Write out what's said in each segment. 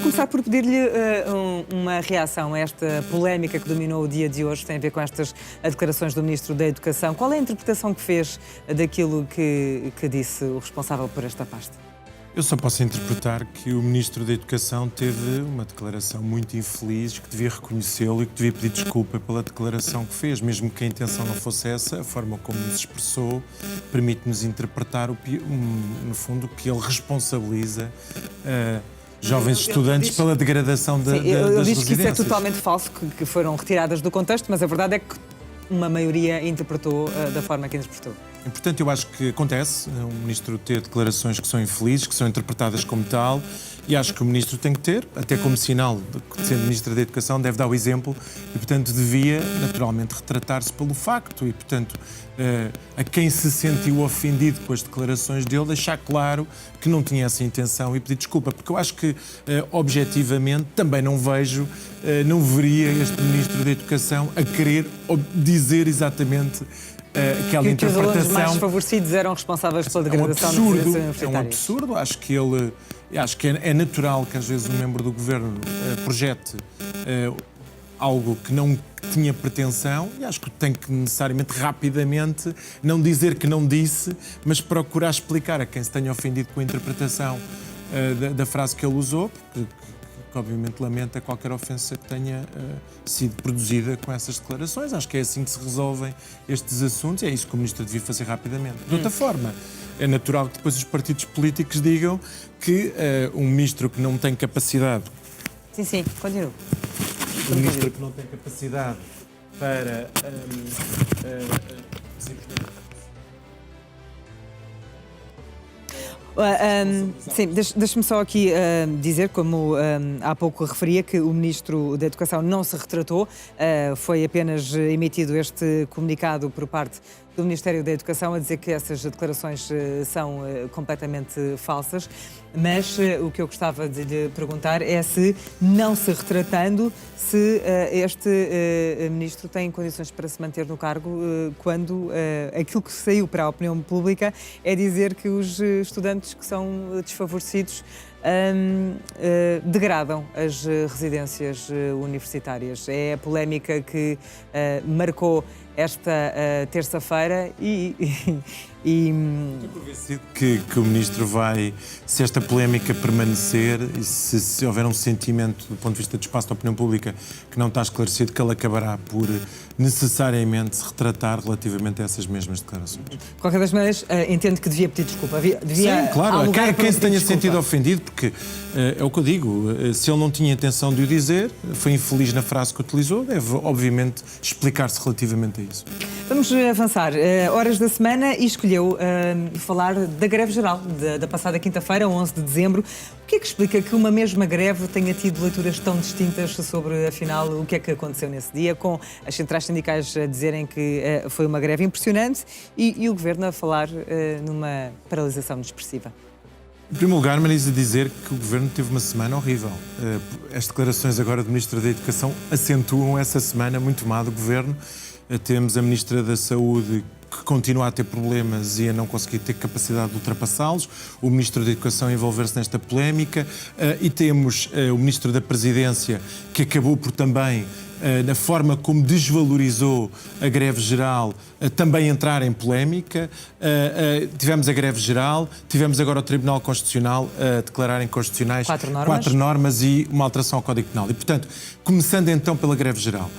começar por pedir-lhe uma reação a esta polémica que dominou o dia de hoje, tem a ver com estas declarações do Ministro da Educação. Qual é a interpretação que fez daquilo que disse o responsável por esta pasta? Eu só posso interpretar que o Ministro da Educação teve uma declaração muito infeliz, que devia reconhecê-lo e que devia pedir desculpa pela declaração que fez, mesmo que a intenção não fosse essa, a forma como nos expressou permite-nos interpretar, no fundo, que ele responsabiliza jovens estudantes pela degradação das residências. Eu disse que isso é totalmente falso, que foram retiradas do contexto, mas a verdade é que uma maioria interpretou da forma que interpretou. E, portanto, eu acho que acontece o Ministro ter declarações que são infelizes, que são interpretadas como tal, e acho que o Ministro tem que ter, até como sinal de ser Ministro da Educação, deve dar o exemplo e, portanto, devia naturalmente retratar-se pelo facto e, portanto, a quem se sentiu ofendido com as declarações dele, deixar claro que não tinha essa intenção e pedir desculpa, porque eu acho que, objetivamente, também não veria este Ministro da Educação a querer dizer exatamente aquela interpretação. Que os alunos mais desfavorecidos eram responsáveis pela degradação das residências universitárias. É um absurdo. Acho que é natural que às vezes um membro do governo projete algo que não tinha pretensão, e acho que tem que necessariamente, rapidamente, não dizer que não disse, mas procurar explicar a quem se tenha ofendido com a interpretação da frase que ele usou, porque obviamente lamenta qualquer ofensa que tenha sido produzida com essas declarações. Acho que é assim que se resolvem estes assuntos e é isso que o Ministro devia fazer rapidamente. De outra forma, é natural que depois os partidos políticos digam que um Ministro que não tem capacidade... Sim, continua. Um Ministro que não tem capacidade para... Sim, deixe-me só aqui dizer, como há pouco referia, que o Ministro da Educação não se retratou, foi apenas emitido este comunicado por parte do Ministério da Educação a dizer que essas declarações são completamente falsas, mas o que eu gostava de lhe perguntar é se, não se retratando, se este Ministro tem condições para se manter no cargo quando aquilo que saiu para a opinião pública é dizer que os estudantes que são desfavorecidos degradam as residências universitárias. É a polémica que marcou esta terça-feira Estou convencido que o Ministro vai, se esta polémica permanecer e se houver um sentimento do ponto de vista do espaço da opinião pública que não está esclarecido, que ele acabará por necessariamente se retratar relativamente a essas mesmas declarações. De qualquer das maneiras, entendo que devia pedir desculpa. Sim, claro, quem se tenha sentido ofendido, porque é o que eu digo, se ele não tinha intenção de o dizer, foi infeliz na frase que utilizou, deve obviamente explicar-se relativamente a isso. Vamos avançar. Horas da semana e escolheu falar da greve geral da passada quinta-feira, 11 de dezembro. O que é que explica que uma mesma greve tenha tido leituras tão distintas sobre, afinal, o que é que aconteceu nesse dia, com as centrais sindicais a dizerem que foi uma greve impressionante e o Governo a falar numa paralisação expressiva? Em primeiro lugar, Marisa, dizer que o Governo teve uma semana horrível. As declarações agora do Ministro da Educação acentuam essa semana muito má do Governo. Temos a Ministra da Saúde que continua a ter problemas e a não conseguir ter capacidade de ultrapassá-los, o Ministro da Educação a envolver-se nesta polémica e temos o Ministro da Presidência que acabou por também, na forma como desvalorizou a greve geral, também entrar em polémica. Tivemos a greve geral, tivemos agora o Tribunal Constitucional a declarar inconstitucionais quatro normas e uma alteração ao Código Penal. E, portanto, começando então pela greve geral.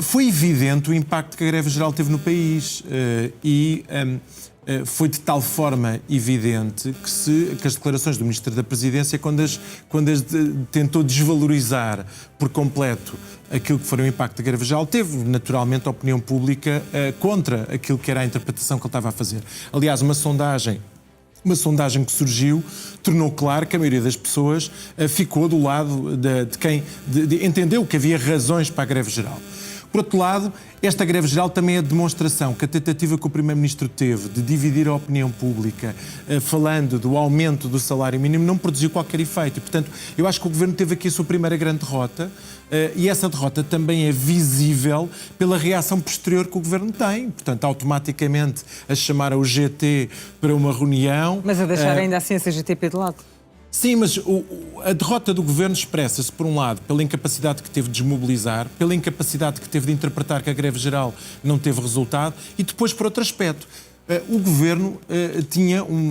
Foi evidente o impacto que a greve geral teve no país e foi de tal forma evidente que as declarações do Ministro da Presidência, quando as tentou desvalorizar por completo aquilo que foi o impacto da greve geral, teve naturalmente a opinião pública contra aquilo que era a interpretação que ele estava a fazer. Aliás, uma sondagem que surgiu tornou claro que a maioria das pessoas ficou do lado de quem entendeu que havia razões para a greve geral. Por outro lado, esta greve geral também é demonstração que a tentativa que o Primeiro-Ministro teve de dividir a opinião pública, falando do aumento do salário mínimo, não produziu qualquer efeito. E, portanto, eu acho que o Governo teve aqui a sua primeira grande derrota e essa derrota também é visível pela reação posterior que o Governo tem. Portanto, automaticamente a chamar o GT para uma reunião. Mas a deixar ainda assim a CGTP de lado. Sim, mas a derrota do governo expressa-se, por um lado, pela incapacidade que teve de desmobilizar, pela incapacidade que teve de interpretar que a greve geral não teve resultado e depois, por outro aspecto, o governo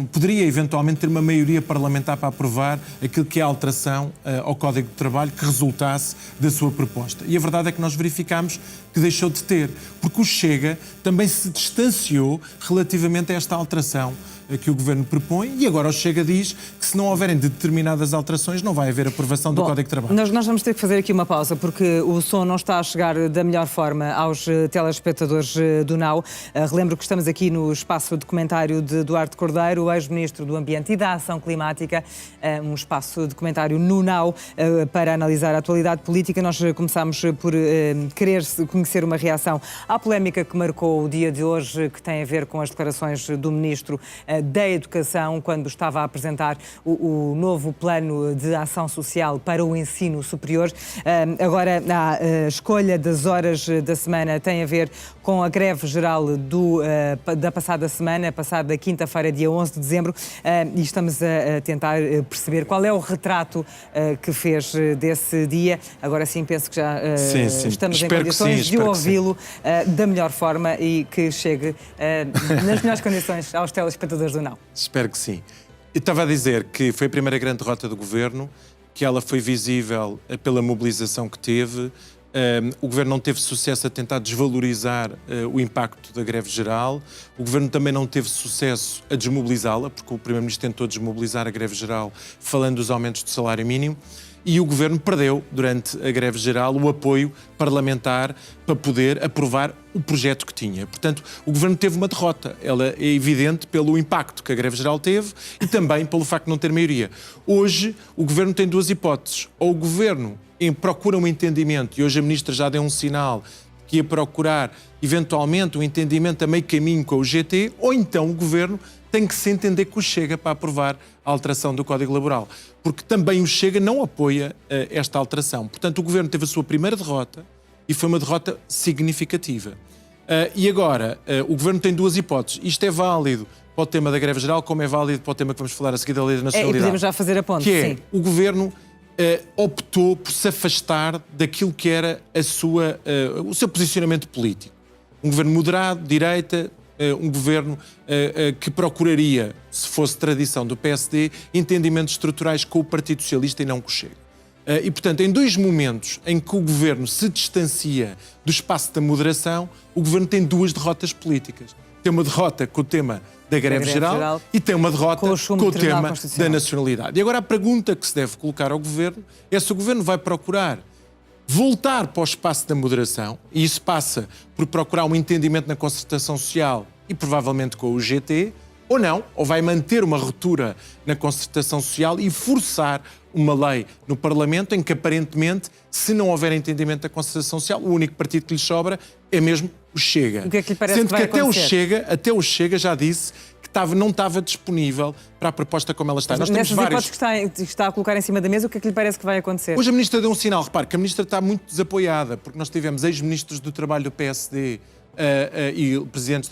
poderia eventualmente ter uma maioria parlamentar para aprovar aquilo que é a alteração ao Código de Trabalho que resultasse da sua proposta. E a verdade é que nós verificámos que deixou de ter, porque o Chega também se distanciou relativamente a esta alteração que o Governo propõe e agora o Chega diz que se não houverem determinadas alterações não vai haver aprovação do Código de Trabalho. Nós vamos ter que fazer aqui uma pausa porque o som não está a chegar da melhor forma aos telespectadores do NAU. Relembro que estamos aqui no espaço de comentário de Duarte Cordeiro, o ex-ministro do Ambiente e da Ação Climática, um espaço de comentário no NAU para analisar a atualidade política. Nós começámos por querer conhecer uma reação à polémica que marcou o dia de hoje, que tem a ver com as declarações do ministro da Educação, quando estava a apresentar o novo plano de ação social para o ensino superior. Agora, a escolha das horas da semana tem a ver com a greve geral da passada semana, passada quinta-feira, dia 11 de dezembro, e estamos a tentar perceber qual é o retrato que fez desse dia. Agora sim, penso que já estamos Espero em condições de ouvi-lo da melhor forma e que chegue nas melhores condições aos telespectadores do NAU. Espero que sim. Eu estava a dizer que foi a primeira grande derrota do Governo, que ela foi visível pela mobilização que teve. O Governo não teve sucesso a tentar desvalorizar o impacto da greve geral. O Governo também não teve sucesso a desmobilizá-la, porque o Primeiro-Ministro tentou desmobilizar a greve geral falando dos aumentos do salário mínimo. E o Governo perdeu, durante a greve geral, o apoio parlamentar para poder aprovar o projeto que tinha. Portanto, o Governo teve uma derrota. Ela é evidente pelo impacto que a greve geral teve e também pelo facto de não ter maioria. Hoje, o Governo tem duas hipóteses. Ou o Governo procura um entendimento, e hoje a Ministra já deu um sinal que ia procurar, eventualmente, um entendimento a meio caminho com o GT, ou então o Governo tem que se entender com o Chega para aprovar a alteração do Código Laboral. Porque também o Chega não apoia esta alteração. Portanto, o Governo teve a sua primeira derrota e foi uma derrota significativa. E agora, o Governo tem duas hipóteses. Isto é válido para o tema da greve geral, como é válido para o tema que vamos falar a seguir da Lei da Nacionalidade. E podemos já fazer a ponte, que é, sim. O Governo optou por se afastar daquilo que era o seu posicionamento político. Um Governo moderado, direita, um governo que procuraria, se fosse tradição do PSD, entendimentos estruturais com o Partido Socialista e não com o Chega. E, portanto, em dois momentos em que o governo se distancia do espaço da moderação, o governo tem duas derrotas políticas. Tem uma derrota com o tema da greve geral e tem uma derrota com o tema da nacionalidade. E agora a pergunta que se deve colocar ao governo é se o governo vai procurar voltar para o espaço da moderação, e isso passa por procurar um entendimento na concertação social e provavelmente com o GT, ou não, ou vai manter uma ruptura na concertação social e forçar uma lei no Parlamento em que, aparentemente, se não houver entendimento da concertação social, o único partido que lhe sobra é mesmo o Chega. O que é que lhe parece Sendo que vai acontecer? Até o Chega já disse que não estava disponível para a proposta como ela está. Nós temos vários... que está a colocar em cima da mesa, o que é que lhe parece que vai acontecer? Hoje a Ministra deu um sinal. Repare que a Ministra está muito desapoiada, porque nós tivemos ex-ministros do trabalho do PSD e presidentes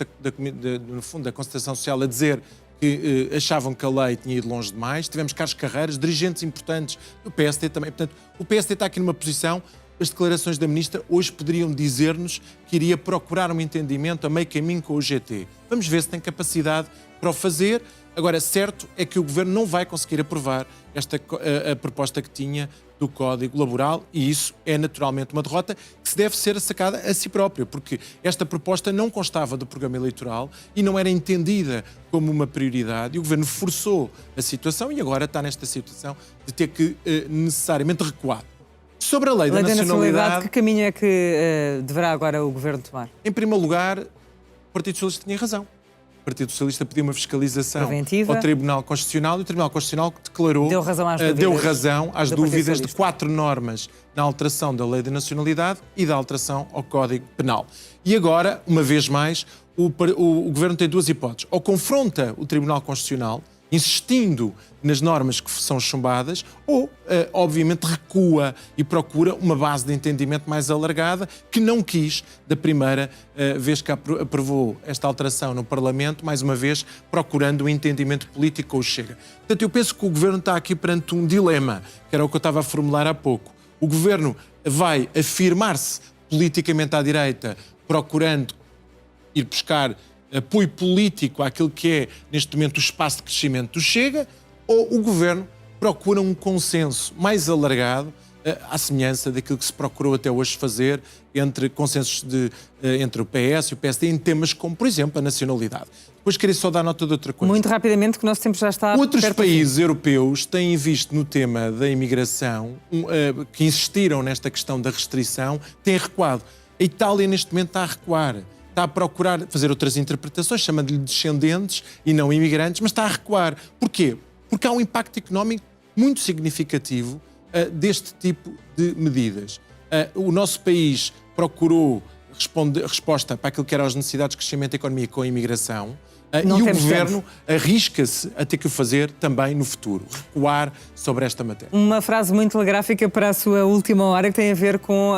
no fundo, da Concertação Social a dizer que achavam que a lei tinha ido longe demais. Tivemos Carlos Carreiras, dirigentes importantes do PSD também. Portanto, o PSD está aqui numa posição. As declarações da Ministra hoje poderiam dizer-nos que iria procurar um entendimento a meio caminho com o GT. Vamos ver se tem capacidade para o fazer. Agora, certo é que o Governo não vai conseguir aprovar a proposta que tinha do Código Laboral e isso é naturalmente uma derrota que se deve ser sacada a si própria, porque esta proposta não constava do programa eleitoral e não era entendida como uma prioridade e o Governo forçou a situação e agora está nesta situação de ter que necessariamente recuar. Sobre a Lei da Nacionalidade... Que caminho é que deverá agora o Governo tomar? Em primeiro lugar, o Partido Socialista tinha razão. O Partido Socialista pediu uma fiscalização preventiva ao Tribunal Constitucional e o Tribunal Constitucional declarou... Deu razão às dúvidas de 4 normas na alteração da Lei da Nacionalidade e da alteração ao Código Penal. E agora, uma vez mais, o Governo tem duas hipóteses. Ou confronta o Tribunal Constitucional insistindo nas normas que são chumbadas, ou, obviamente, recua e procura uma base de entendimento mais alargada, que não quis, da primeira vez que aprovou esta alteração no Parlamento, mais uma vez, procurando um entendimento político com o Chega. Portanto, eu penso que o Governo está aqui perante um dilema, que era o que eu estava a formular há pouco. O Governo vai afirmar-se politicamente à direita, procurando ir buscar apoio político àquilo que é, neste momento, o espaço de crescimento do Chega, ou o Governo procura um consenso mais alargado, à semelhança daquilo que se procurou até hoje fazer entre consensos entre o PS e o PSD em temas como, por exemplo, a nacionalidade. Depois queria só dar nota de outra coisa. Muito rapidamente, que o nosso tempo já está Outros perto países europeus têm visto no tema da imigração, que insistiram nesta questão da restrição, têm recuado. A Itália, neste momento, está a recuar. Está a procurar fazer outras interpretações, chamando-lhe descendentes e não imigrantes, mas está a recuar. Porquê? Porque há um impacto económico muito significativo deste tipo de medidas. O nosso país procurou resposta para aquilo que eram as necessidades de crescimento da economia com a imigração, e o Governo arrisca-se a ter que o fazer também no futuro, recuar sobre esta matéria. Uma frase muito telegráfica para a sua última hora, que tem a ver com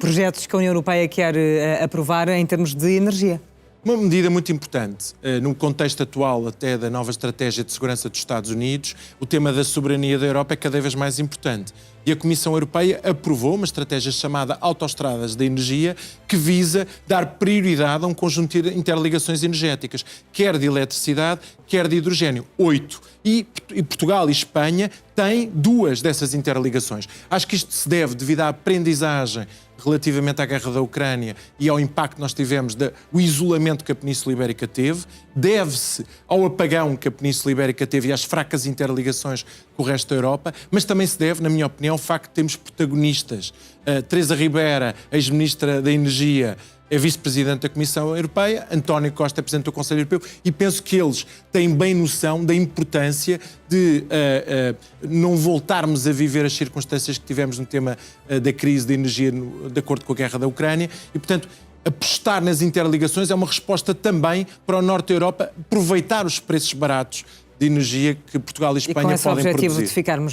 projetos que a União Europeia quer aprovar em termos de energia. Uma medida muito importante, no contexto atual até da nova estratégia de segurança dos Estados Unidos, o tema da soberania da Europa é cada vez mais importante. E a Comissão Europeia aprovou uma estratégia chamada Autoestradas da Energia, que visa dar prioridade a um conjunto de interligações energéticas, quer de eletricidade, quer de hidrogênio. 8. E Portugal e Espanha têm 2 dessas interligações. Acho que isto se deve, devido à aprendizagem relativamente à guerra da Ucrânia e ao impacto que nós tivemos, o isolamento que a Península Ibérica teve, deve-se ao apagão que a Península Ibérica teve e às fracas interligações com o resto da Europa, mas também se deve, na minha opinião, ao facto de termos protagonistas. Teresa Ribeira, ex-ministra da Energia, é vice-presidente da Comissão Europeia, António Costa é presidente do Conselho Europeu, e penso que eles têm bem noção da importância de não voltarmos a viver as circunstâncias que tivemos no tema da crise de energia de acordo com a guerra da Ucrânia e, portanto, apostar nas interligações é uma resposta também para o Norte da Europa aproveitar os preços baratos de energia que Portugal e Espanha podem produzir. E com esse objetivo de ficarmos